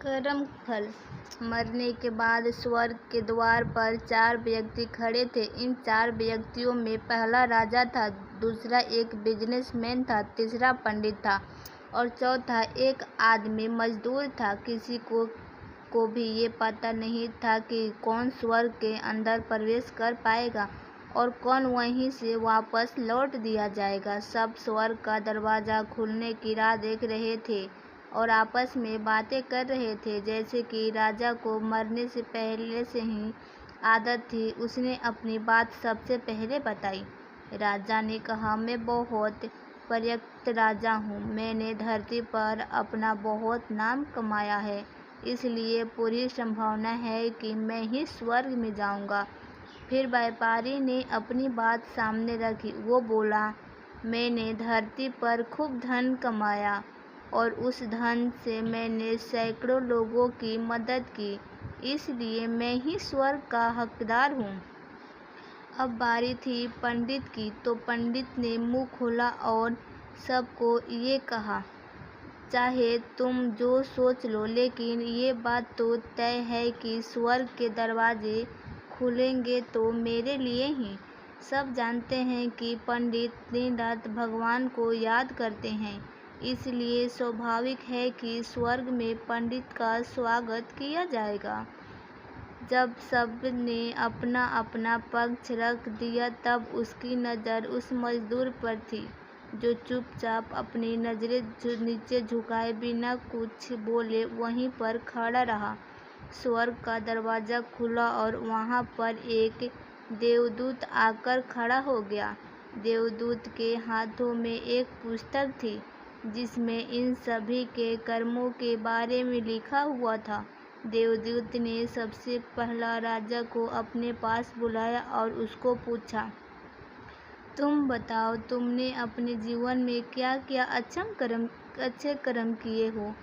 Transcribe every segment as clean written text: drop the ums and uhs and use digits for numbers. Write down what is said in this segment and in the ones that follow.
कर्म फल। मरने के बाद स्वर्ग के द्वार पर 4 व्यक्ति खड़े थे। इन 4 व्यक्तियों में पहला राजा था, दूसरा एक बिजनेसमैन था, तीसरा पंडित था और चौथा एक आदमी मजदूर था। किसी को भी ये पता नहीं था कि कौन स्वर्ग के अंदर प्रवेश कर पाएगा और कौन वहीं से वापस लौट दिया जाएगा। सब स्वर्ग का दरवाज़ा खुलने की राह देख रहे थे और आपस में बातें कर रहे थे। जैसे कि राजा को मरने से पहले से ही आदत थी, उसने अपनी बात सबसे पहले बताई। राजा ने कहा, मैं बहुत प्रख्यात राजा हूँ। मैंने धरती पर अपना बहुत नाम कमाया है, इसलिए पूरी संभावना है कि मैं ही स्वर्ग में जाऊँगा। फिर व्यापारी ने अपनी बात सामने रखी। वो बोला, मैंने धरती पर खूब धन कमाया और उस धन से मैंने सैकड़ों लोगों की मदद की, इसलिए मैं ही स्वर्ग का हकदार हूँ। अब बारी थी पंडित की, तो पंडित ने मुंह खोला और सबको ये कहा, चाहे तुम जो सोच लो, लेकिन ये बात तो तय है कि स्वर्ग के दरवाजे खुलेंगे तो मेरे लिए ही। सब जानते हैं कि पंडित दिन रात भगवान को याद करते हैं, इसलिए स्वाभाविक है कि स्वर्ग में पंडित का स्वागत किया जाएगा। जब सब ने अपना अपना पक्ष रख दिया, तब उसकी नज़र उस मजदूर पर थी जो चुपचाप अपनी नज़रें नीचे झुकाए बिना कुछ बोले वहीं पर खड़ा रहा। स्वर्ग का दरवाज़ा खुला और वहाँ पर एक देवदूत आकर खड़ा हो गया। देवदूत के हाथों में एक पुस्तक थी जिसमें इन सभी के कर्मों के बारे में लिखा हुआ था। देवदूत ने सबसे पहला राजा को अपने पास बुलाया और उसको पूछा, तुम बताओ, तुमने अपने जीवन में क्या क्या अच्छे कर्म किए हो?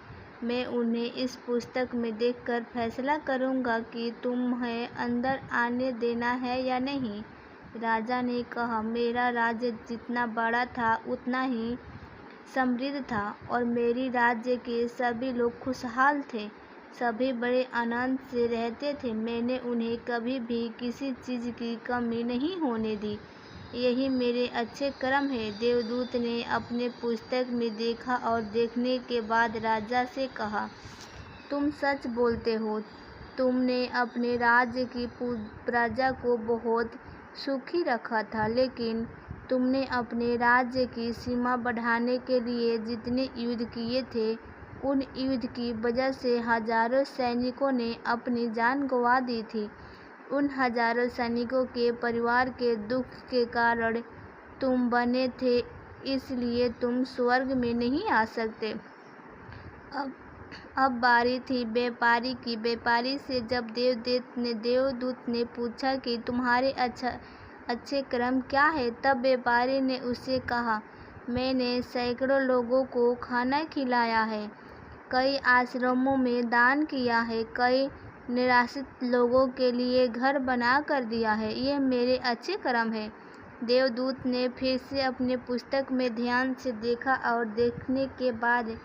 मैं उन्हें इस पुस्तक में देखकर फैसला करूँगा कि तुम्हें अंदर आने देना है या नहीं। राजा ने कहा, मेरा राज्य जितना बड़ा था उतना ही समृद्ध था और मेरी राज्य के सभी लोग खुशहाल थे। सभी बड़े आनंद से रहते थे। मैंने उन्हें कभी भी किसी चीज़ की कमी नहीं होने दी। यही मेरे अच्छे कर्म है। देवदूत ने अपने पुस्तक में देखा और देखने के बाद राजा से कहा, तुम सच बोलते हो। तुमने अपने राज्य की प्रजा को बहुत सुखी रखा था, लेकिन तुमने अपने राज्य की सीमा बढ़ाने के लिए जितने युद्ध किए थे, उन युद्ध की वजह से हजारों सैनिकों ने अपनी जान गंवा दी थी। उन हजारों सैनिकों के परिवार के दुख के कारण तुम बने थे, इसलिए तुम स्वर्ग में नहीं आ सकते। अब बारी थी व्यापारी की। व्यापारी से जब देवदूत ने पूछा कि तुम्हारे अच्छे कर्म क्या है, तब व्यापारी ने उससे कहा, मैंने सैकड़ों लोगों को खाना खिलाया है, कई आश्रमों में दान किया है, कई निराश्रित लोगों के लिए घर बना कर दिया है। ये मेरे अच्छे कर्म है। देवदूत ने फिर से अपने पुस्तक में ध्यान से देखा और देखने के बाद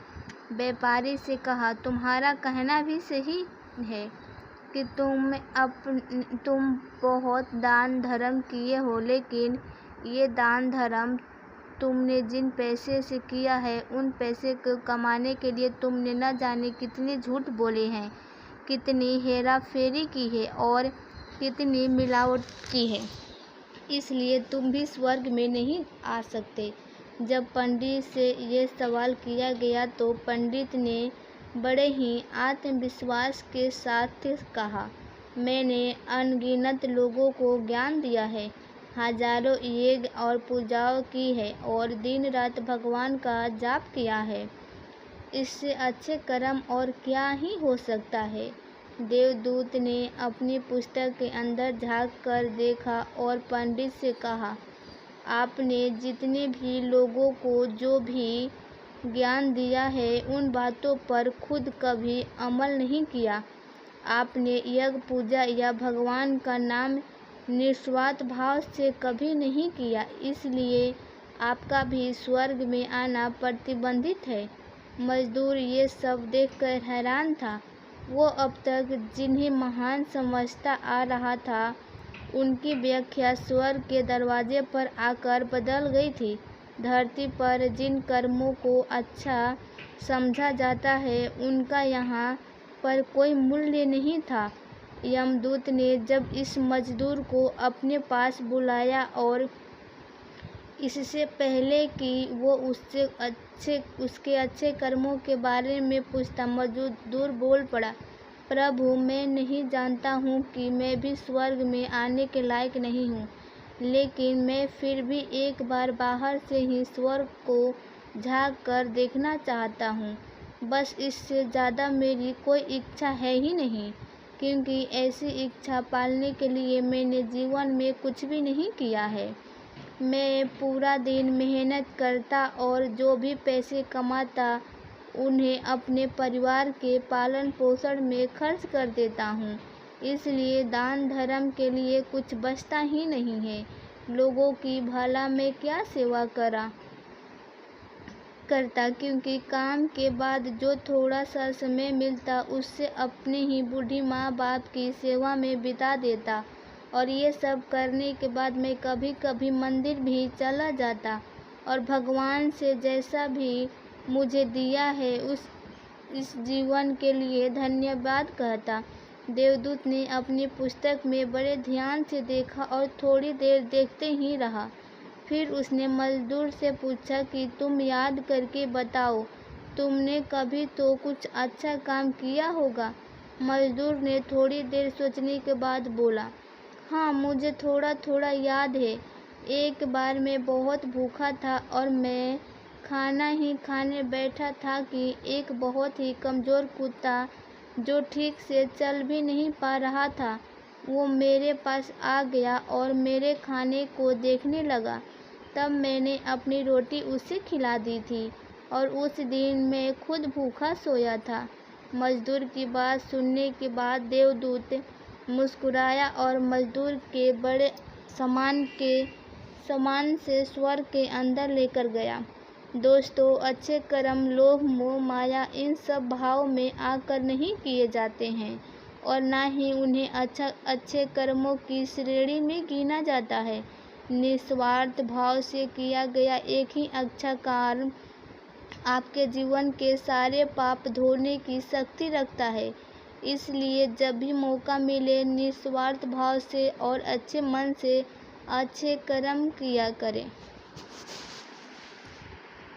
व्यापारी से कहा, तुम्हारा कहना भी सही है कि तुम बहुत दान धर्म किए हो, लेकिन ये दान धर्म तुमने जिन पैसे से किया है, उन पैसे को कमाने के लिए तुमने न जाने कितने झूठ बोले हैं, कितनी हेरा फेरी की है और कितनी मिलावट की है, इसलिए तुम भी स्वर्ग में नहीं आ सकते। जब पंडित से ये सवाल किया गया तो पंडित ने बड़े ही आत्मविश्वास के साथ कहा, मैंने अनगिनत लोगों को ज्ञान दिया है, हजारों यज्ञ और पूजाओं की है और दिन रात भगवान का जाप किया है। इससे अच्छे कर्म और क्या ही हो सकता है। देवदूत ने अपनी पुस्तक के अंदर झांक कर देखा और पंडित से कहा, आपने जितने भी लोगों को जो भी ज्ञान दिया है, उन बातों पर खुद कभी अमल नहीं किया। आपने यज्ञ पूजा या भगवान का नाम निस्वार्थ भाव से कभी नहीं किया, इसलिए आपका भी स्वर्ग में आना प्रतिबंधित है। मजदूर ये सब देखकर हैरान था। वो अब तक जिन्हें महान समझता आ रहा था, उनकी व्याख्या स्वर्ग के दरवाजे पर आकर बदल गई थी। धरती पर जिन कर्मों को अच्छा समझा जाता है, उनका यहाँ पर कोई मूल्य नहीं था। यमदूत ने जब इस मजदूर को अपने पास बुलाया और इससे पहले कि वो उसके अच्छे कर्मों के बारे में पूछता, मजदूर बोल पड़ा, प्रभु, मैं नहीं जानता हूँ कि मैं भी स्वर्ग में आने के लायक नहीं हूँ, लेकिन मैं फिर भी एक बार बाहर से ही स्वर्ग को झाँक कर देखना चाहता हूँ। बस इससे ज़्यादा मेरी कोई इच्छा है ही नहीं, क्योंकि ऐसी इच्छा पालने के लिए मैंने जीवन में कुछ भी नहीं किया है। मैं पूरा दिन मेहनत करता और जो भी पैसे कमाता उन्हें अपने परिवार के पालन पोषण में खर्च कर देता हूँ, इसलिए दान धर्म के लिए कुछ बचता ही नहीं है। लोगों की भला मैं क्या सेवा करता, क्योंकि काम के बाद जो थोड़ा सा समय मिलता उससे अपने ही बूढ़ी माँ बाप की सेवा में बिता देता। और ये सब करने के बाद मैं कभी कभी मंदिर भी चला जाता और भगवान से जैसा भी मुझे दिया है इस जीवन के लिए धन्यवाद कहता। देवदूत ने अपनी पुस्तक में बड़े ध्यान से देखा और थोड़ी देर देखते ही रहा। फिर उसने मजदूर से पूछा कि तुम याद करके बताओ, तुमने कभी तो कुछ अच्छा काम किया होगा। मजदूर ने थोड़ी देर सोचने के बाद बोला, हाँ, मुझे थोड़ा थोड़ा याद है। एक बार मैं बहुत भूखा था और मैं खाना ही खाने बैठा था कि एक बहुत ही कमज़ोर कुत्ता, जो ठीक से चल भी नहीं पा रहा था, वो मेरे पास आ गया और मेरे खाने को देखने लगा। तब मैंने अपनी रोटी उसे खिला दी थी और उस दिन मैं खुद भूखा सोया था। मजदूर की बात सुनने के बाद देवदूत मुस्कुराया और मजदूर के बड़े सामान से स्वर्ग के अंदर लेकर गया। दोस्तों, अच्छे कर्म लोभ मोह माया इन सब भाव में आकर नहीं किए जाते हैं और ना ही उन्हें अच्छे कर्मों की श्रेणी में गिना जाता है। निस्वार्थ भाव से किया गया एक ही अच्छा कर्म आपके जीवन के सारे पाप धोने की शक्ति रखता है। इसलिए जब भी मौका मिले, निस्वार्थ भाव से और अच्छे मन से अच्छे कर्म किया करें।